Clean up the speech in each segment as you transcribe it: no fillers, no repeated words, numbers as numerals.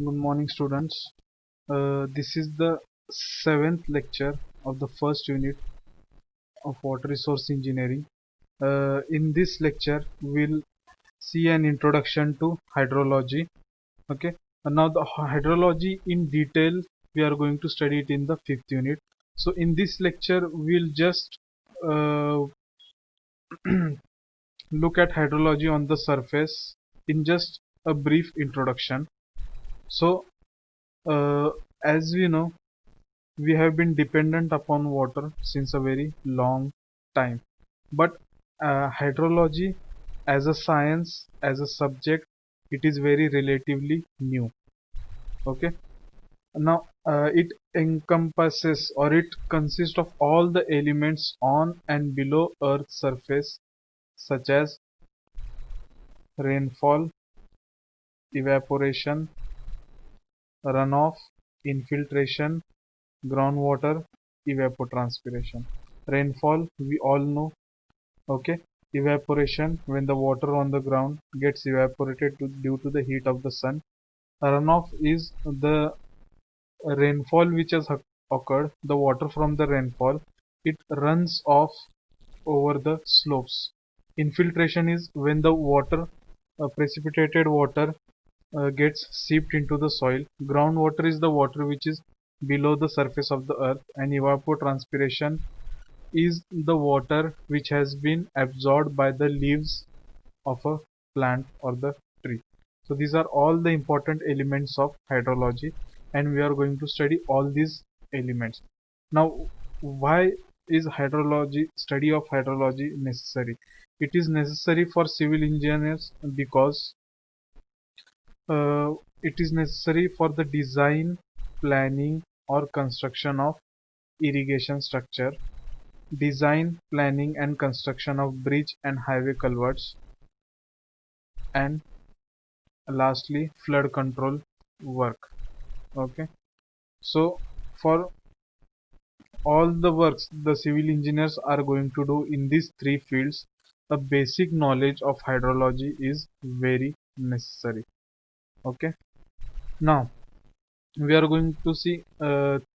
Good morning, students. This is the seventh lecture of the first unit of water resource engineering. In this lecture, we'll see an introduction to hydrology. Okay. Now the hydrology in detail, we are going to study it in the fifth unit. So in this lecture, we'll just uh, look at hydrology on the surface in just a brief introduction. So, as we know, we have been dependent upon water since a very long time. But hydrology as a science, as a subject, it is very relatively new. Okay. Now, it encompasses or it consists of all the elements on and below Earth's surface, such as rainfall, evaporation, runoff, infiltration, groundwater, evapotranspiration. Rainfall, we all know. Okay. Evaporation, when the water on the ground gets evaporated due to the heat of the sun. Runoff is the rainfall which has occurred, the water from the rainfall, it runs off over the slopes. Infiltration is when the water, precipitated water, gets seeped into the soil. Groundwater is the water which is below the surface of the earth, and evapotranspiration is the water which has been absorbed by the leaves of a plant or the tree. So these are all the important elements of hydrology, and we are going to study all these elements. Now, why is study of hydrology necessary? It is necessary for civil engineers because it is necessary for the design, planning or construction of irrigation structure, design, planning and construction of bridge and highway culverts, and lastly flood control work. Okay, so for all the works the civil engineers are going to do in these three fields, a basic knowledge of hydrology is very necessary. Okay, now we are going to see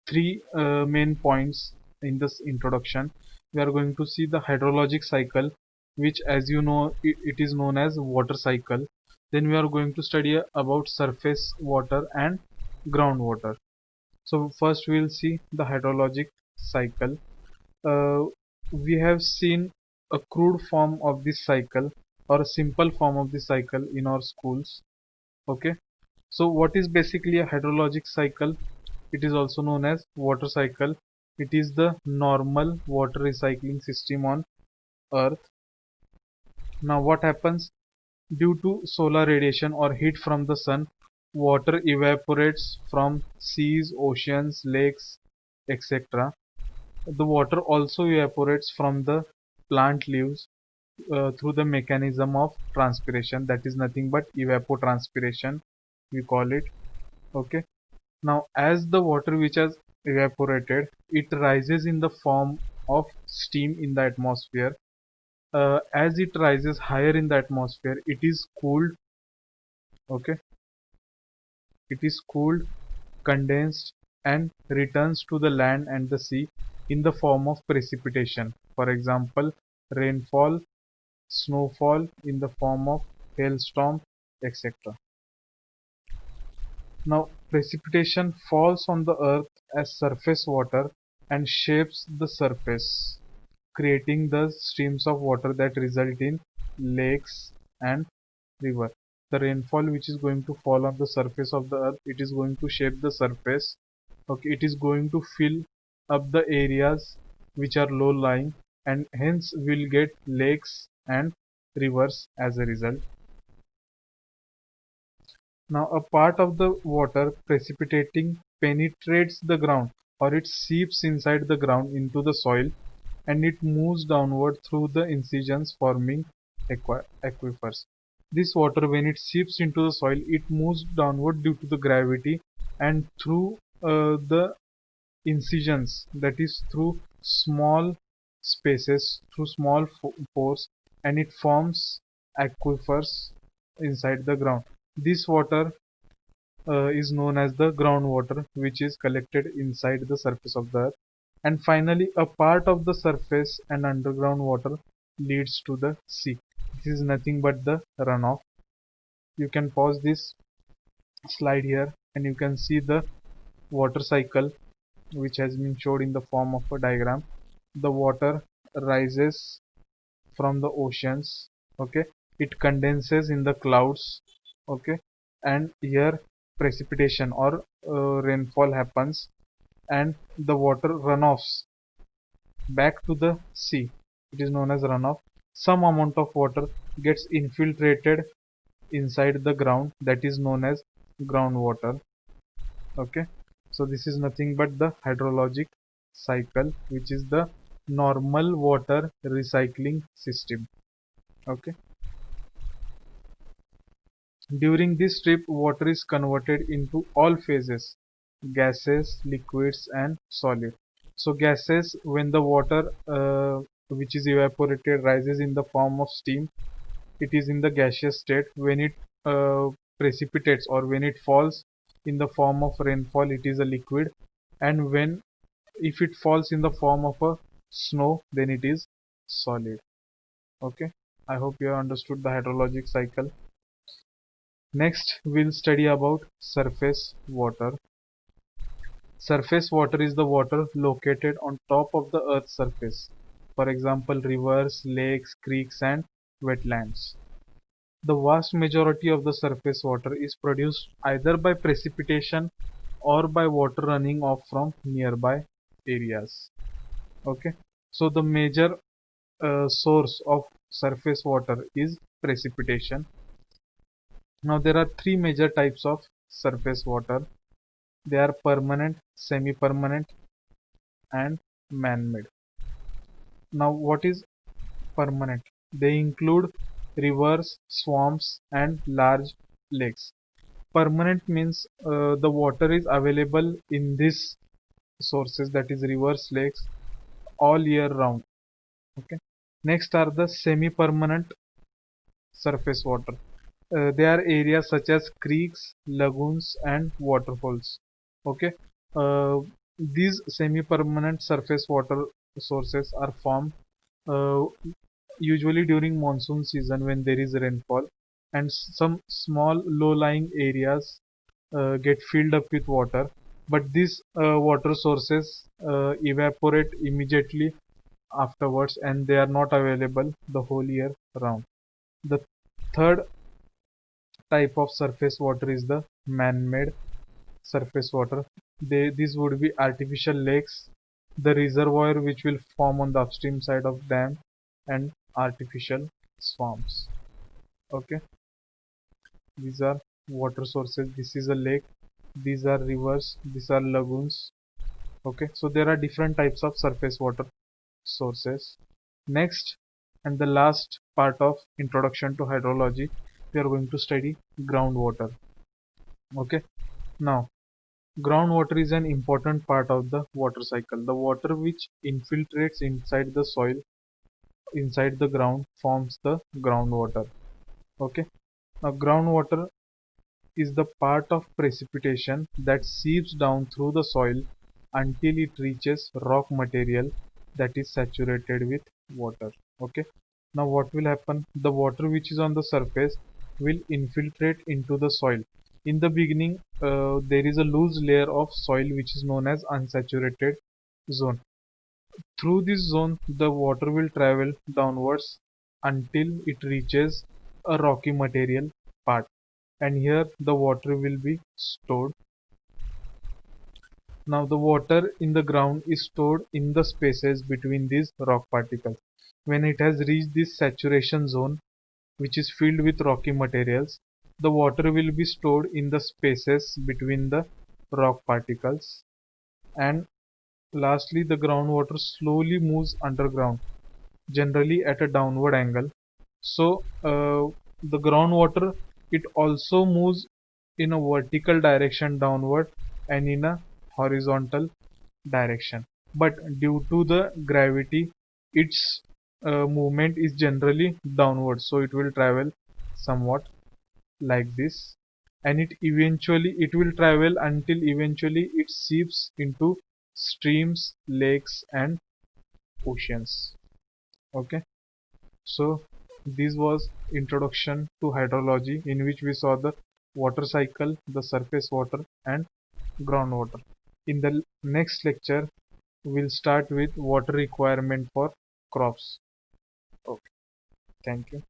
three main points in this introduction. We are going to see the hydrologic cycle, which, as you know, it is known as water cycle. Then we are going to study about surface water and groundwater. So first we will see the hydrologic cycle. Uh, we have seen a crude form of this cycle or a simple form of this cycle in our schools. Okay, so what is basically a hydrologic cycle? It is also known as water cycle. It is the normal water recycling system on Earth. Now what happens? Due to solar radiation or heat from the sun, water evaporates from seas, oceans, lakes, etc. The water also evaporates from the plant leaves through the mechanism of transpiration, that is nothing but evapotranspiration, we call it. Okay. Now, as the water which has evaporated, it rises in the form of steam in the atmosphere. As it rises higher in the atmosphere, it is cooled. Okay, it is cooled, condensed, and returns to the land and the sea in the form of precipitation. For example, rainfall, snowfall in the form of hailstorm, etc. Now, precipitation falls on the earth as surface water and shapes the surface, creating the streams of water that result in lakes and river. The rainfall which is going to fall on the surface of the earth, it is going to shape the surface. Okay, it is going to fill up the areas which are low lying, and hence we'll get lakes and rivers as a result. Now a part of the water precipitating penetrates the ground, or it seeps inside the ground into the soil, and it moves downward through the incisions forming aquifers. This water, when it seeps into the soil, it moves downward due to the gravity and through the incisions, that is through small spaces, through small pores, and it forms aquifers inside the ground. This water is known as the groundwater, which is collected inside the surface of the earth. And finally, a part of the surface and underground water leads to the sea. This is nothing but the runoff. You can pause this slide here and you can see the water cycle which has been showed in the form of a diagram. The water rises from the oceans, okay, it condenses in the clouds, okay, and here precipitation or rainfall happens and the water runoffs back to the sea. It is known as runoff. Some amount of water gets infiltrated inside the ground, that is known as groundwater. Okay, so this is nothing but the hydrologic cycle, which is the normal water recycling system. Okay, during this trip water is converted into all phases: gases, liquids and solid. So gases, when the water which is evaporated rises in the form of steam, it is in the gaseous state. When it precipitates or when it falls in the form of rainfall, it is a liquid. And when, if it falls in the form of a snow, then it is solid. Okay, I hope you have understood the hydrologic cycle. Next we'll study about surface water. Surface water is the water located on top of the earth's surface, for example rivers, lakes, creeks and wetlands. The vast majority of the surface water is produced either by precipitation or by water running off from nearby areas. Okay, so the major source of surface water is precipitation. Now there are three major types of surface water. They are permanent, semi-permanent and man-made. Now what is permanent? They include rivers, swamps and large lakes. Permanent means the water is available in these sources, that is rivers, lakes, all year round. Okay. Next are the semi-permanent surface water. They are areas such as creeks, lagoons and waterfalls. Okay. Uh, these semi-permanent surface water sources are formed uh, usually during monsoon season when there is rainfall, and some small low-lying areas get filled up with water, but these water sources evaporate immediately afterwards and they are not available the whole year round. The third type of surface water is the man-made surface water. These would be artificial lakes, the reservoir which will form on the upstream side of dam, and artificial swamps. Okay, these are water sources. This is a lake, these are rivers, these are lagoons. Okay, so there are different types of surface water sources. Next and the last part of introduction to hydrology, we are going to study groundwater. Okay, now groundwater is an important part of the water cycle. The water which infiltrates inside the soil, inside the ground, forms the groundwater. Okay, now groundwater is the part of precipitation that seeps down through the soil until it reaches rock material that is saturated with water. Okay, now what will happen? The water which is on the surface will infiltrate into the soil. In the beginning there is a loose layer of soil which is known as unsaturated zone. Through this zone the water will travel downwards until it reaches a rocky material part, and here the water will be stored. Now the water in the ground is stored in the spaces between these rock particles. When it has reached this saturation zone, which is filled with rocky materials, the water will be stored in the spaces between the rock particles. And lastly, the groundwater slowly moves underground, generally at a downward angle. So the groundwater, it also moves in a vertical direction downward and in a horizontal direction, but due to the gravity its movement is generally downward, so it will travel somewhat like this. and it will travel until eventually it seeps into streams, lakes and oceans. Okay, so this was introduction to hydrology, in which we saw the water cycle, the surface water and groundwater. In the next lecture we'll start with water requirement for crops. Okay, thank you.